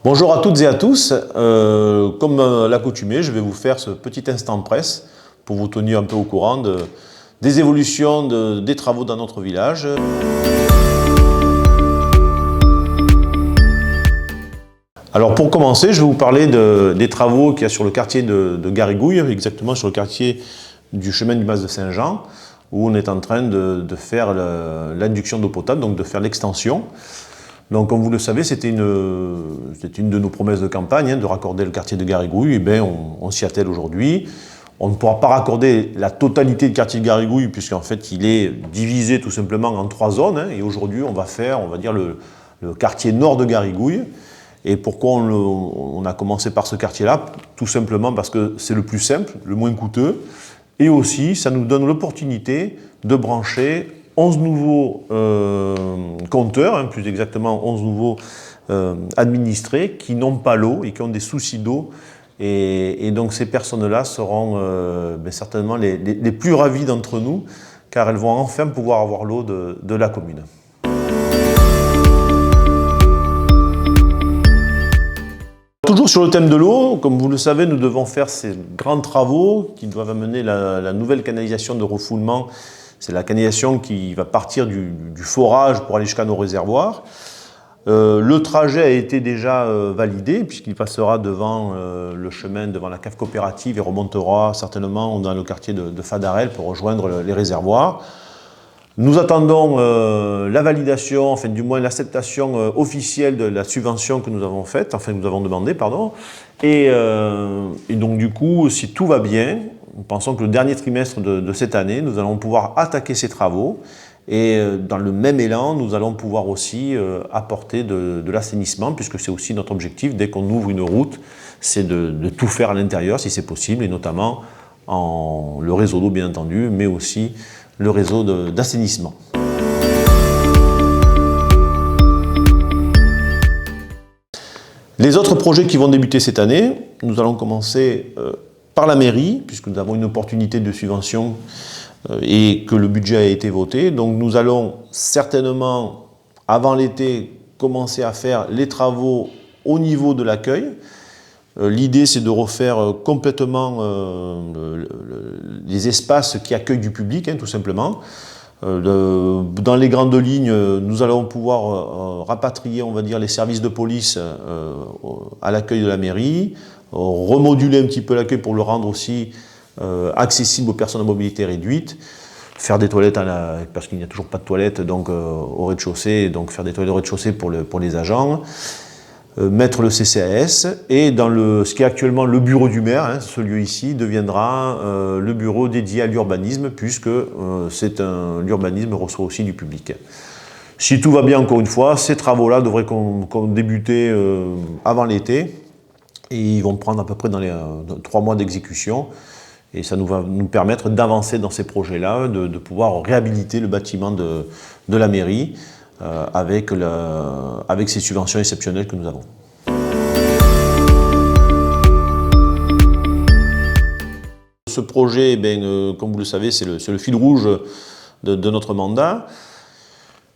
Bonjour à toutes et à tous. Comme l'accoutumée, je vais vous faire ce petit instant presse pour vous tenir un peu au courant des évolutions des travaux dans notre village. Alors pour commencer, je vais vous parler des travaux qu'il y a sur le quartier de Garrigouille, exactement sur le quartier du chemin du Mas de Saint-Jean, où on est en train de faire l'induction d'eau potable, donc de faire l'extension. Donc, comme vous le savez, c'était une de nos promesses de campagne, de raccorder le quartier de Garrigouille. Et bien, on s'y attelle aujourd'hui. On ne pourra pas raccorder la totalité du quartier de Garrigouille, puisqu'en fait, il est divisé tout simplement en 3 zones. Et aujourd'hui, on va faire, on va dire, le quartier nord de Garrigouille. Et pourquoi on a commencé par ce quartier-là? Tout simplement parce que c'est le plus simple, le moins coûteux. Et aussi, ça nous donne l'opportunité de brancher 11 nouveaux compteurs, plus exactement 11 nouveaux administrés qui n'ont pas l'eau et qui ont des soucis d'eau. Et donc ces personnes-là seront certainement les plus ravies d'entre nous, car elles vont enfin pouvoir avoir l'eau de la commune. Toujours sur le thème de l'eau, comme vous le savez, nous devons faire ces grands travaux qui doivent amener la nouvelle canalisation de refoulement. C'est la canalisation qui va partir du forage pour aller jusqu'à nos réservoirs. Le trajet a été déjà validé puisqu'il passera devant le chemin, devant la cave coopérative et remontera certainement dans le quartier de Fadarel pour rejoindre les réservoirs. Nous attendons la validation, enfin du moins l'acceptation officielle de la subvention que nous avons faite, enfin nous avons demandé, pardon. Et donc du coup, si tout va bien, nous pensons que le dernier trimestre de cette année, nous allons pouvoir attaquer ces travaux et dans le même élan, nous allons pouvoir aussi apporter de l'assainissement, puisque c'est aussi notre objectif, dès qu'on ouvre une route, c'est de tout faire à l'intérieur si c'est possible, et notamment le réseau d'eau bien entendu, mais aussi le réseau d'assainissement. Les autres projets qui vont débuter cette année, nous allons commencer par la mairie, puisque nous avons une opportunité de subvention et que le budget a été voté. Donc nous allons certainement, avant l'été, commencer à faire les travaux au niveau de l'accueil. L'idée, c'est de refaire complètement les espaces qui accueillent du public, tout simplement. Dans les grandes lignes, nous allons pouvoir rapatrier, on va dire, les services de police à l'accueil de la mairie, remoduler un petit peu l'accueil pour le rendre aussi accessible aux personnes à mobilité réduite, faire des toilettes, parce qu'il n'y a toujours pas de toilettes donc, au rez-de-chaussée, donc faire des toilettes au rez-de-chaussée pour les agents, mettre le CCAS, et dans ce qui est actuellement le bureau du maire, ce lieu ici, deviendra le bureau dédié à l'urbanisme, puisque l'urbanisme reçoit aussi du public. Si tout va bien, encore une fois, ces travaux-là devraient débuter avant l'été, et ils vont prendre à peu près dans les 3 mois d'exécution, et ça va nous permettre d'avancer dans ces projets-là, de pouvoir réhabiliter le bâtiment de la mairie, avec ces subventions exceptionnelles que nous avons. Ce projet, comme vous le savez, c'est le fil rouge de notre mandat.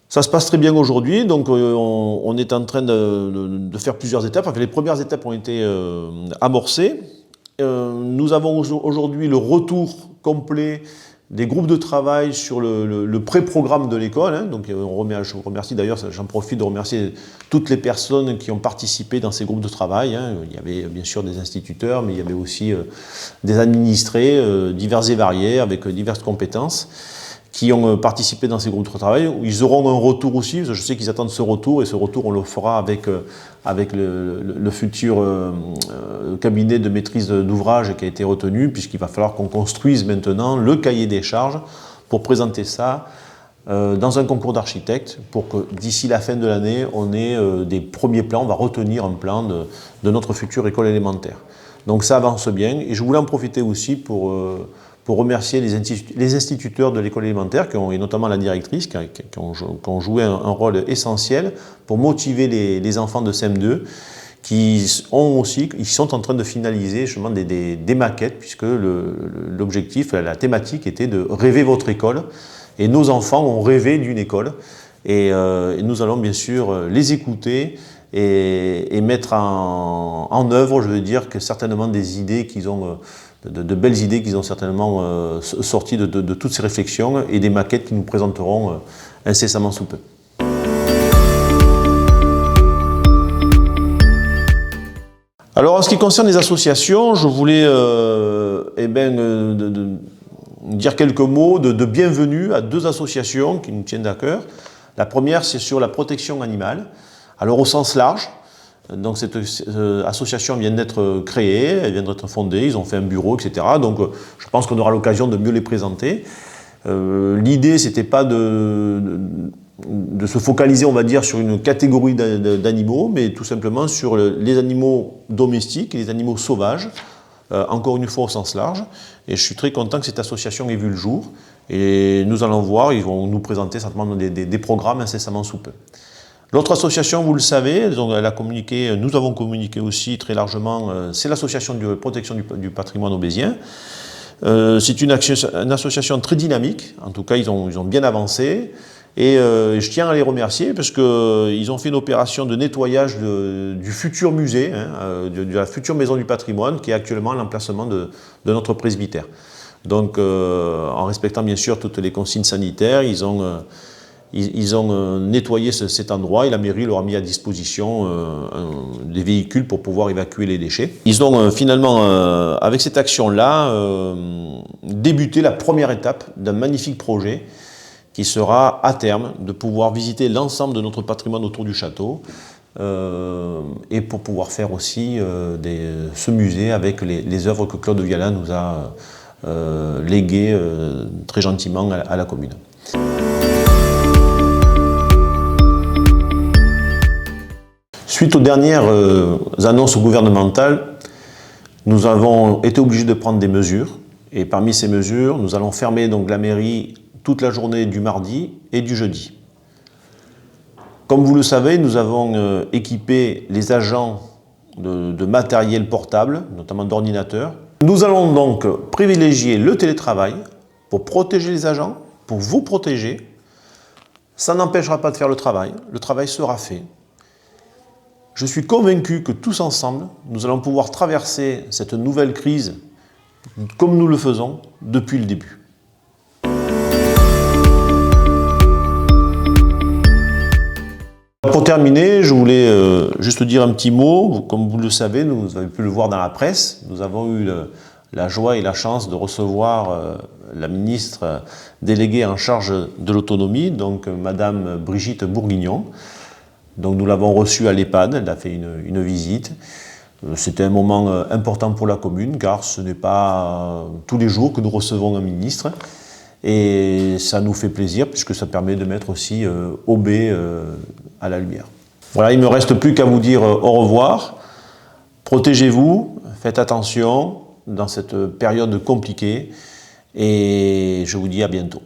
Ça se passe très bien aujourd'hui, donc on est en train de faire plusieurs étapes. Enfin, les premières étapes ont été amorcées. Nous avons aujourd'hui le retour complet des groupes de travail sur le pré-programme de l'école. Donc je remercie d'ailleurs, j'en profite de remercier toutes les personnes qui ont participé dans ces groupes de travail. Il y avait bien sûr des instituteurs, mais il y avait aussi des administrés divers et variés, avec diverses compétences, qui ont participé dans ces groupes de travail. Ils auront un retour aussi, parce que je sais qu'ils attendent ce retour, et ce retour on le fera avec le futur cabinet de maîtrise d'ouvrage qui a été retenu, puisqu'il va falloir qu'on construise maintenant le cahier des charges pour présenter ça dans un concours d'architectes, pour que d'ici la fin de l'année, on ait des premiers plans, on va retenir un plan de notre future école élémentaire. Donc ça avance bien, et je voulais en profiter aussi pour remercier les instituteurs de l'école élémentaire, et notamment la directrice, qui ont joué un rôle essentiel pour motiver les enfants de CM2, ils sont en train de finaliser justement des maquettes, puisque l'objectif, la thématique était de rêver votre école, et nos enfants ont rêvé d'une école, et nous allons bien sûr les écouter et mettre en œuvre, je veux dire, que certainement des idées qu'ils ont, de belles idées qu'ils ont certainement sorties de toutes ces réflexions et des maquettes qu'ils nous présenteront incessamment sous peu. Alors en ce qui concerne les associations, je voulais dire quelques mots de bienvenue à deux associations qui nous tiennent à cœur. La première, c'est sur la protection animale, alors au sens large. Donc cette association vient d'être créée, elle vient d'être fondée, ils ont fait un bureau, etc. Donc je pense qu'on aura l'occasion de mieux les présenter. L'idée, c'était pas de se focaliser, on va dire, sur une catégorie d'animaux, mais tout simplement sur les animaux domestiques et les animaux sauvages, encore une fois au sens large. Et je suis très content que cette association ait vu le jour. Et nous allons voir, ils vont nous présenter certainement des programmes incessamment sous peu. L'autre association, vous le savez, donc elle a communiqué, nous avons communiqué aussi très largement, c'est l'association de protection du patrimoine aubésien. C'est une association très dynamique, en tout cas ils ont bien avancé. Et je tiens à les remercier parce qu'ils ont fait une opération de nettoyage du futur musée, de la future maison du patrimoine, qui est actuellement l'emplacement de notre presbytère. Donc, en respectant bien sûr toutes les consignes sanitaires, ils ont nettoyé cet endroit et la mairie leur a mis à disposition des véhicules pour pouvoir évacuer les déchets. Ils ont finalement, avec cette action-là, débuté la première étape d'un magnifique projet qui sera à terme de pouvoir visiter l'ensemble de notre patrimoine autour du château et pour pouvoir faire aussi ce musée avec les œuvres que Claude Viala nous a léguées très gentiment à la commune. Suite aux dernières annonces gouvernementales, nous avons été obligés de prendre des mesures et parmi ces mesures, nous allons fermer donc la mairie toute la journée du mardi et du jeudi. Comme vous le savez, nous avons équipé les agents de matériel portable, notamment d'ordinateurs. Nous allons donc privilégier le télétravail pour protéger les agents, pour vous protéger. Ça n'empêchera pas de faire le travail sera fait. Je suis convaincu que tous ensemble, nous allons pouvoir traverser cette nouvelle crise comme nous le faisons depuis le début. Pour terminer, je voulais juste dire un petit mot. Comme vous le savez, vous avez pu le voir dans la presse, nous avons eu la joie et la chance de recevoir la ministre déléguée en charge de l'autonomie, donc Madame Brigitte Bourguignon. Donc nous l'avons reçue à l'EHPAD, elle a fait une visite. C'était un moment important pour la commune, car ce n'est pas tous les jours que nous recevons un ministre. Et ça nous fait plaisir, puisque ça permet de mettre aussi Aubé à la lumière. Voilà, il ne me reste plus qu'à vous dire au revoir. Protégez-vous, faites attention dans cette période compliquée, et je vous dis à bientôt.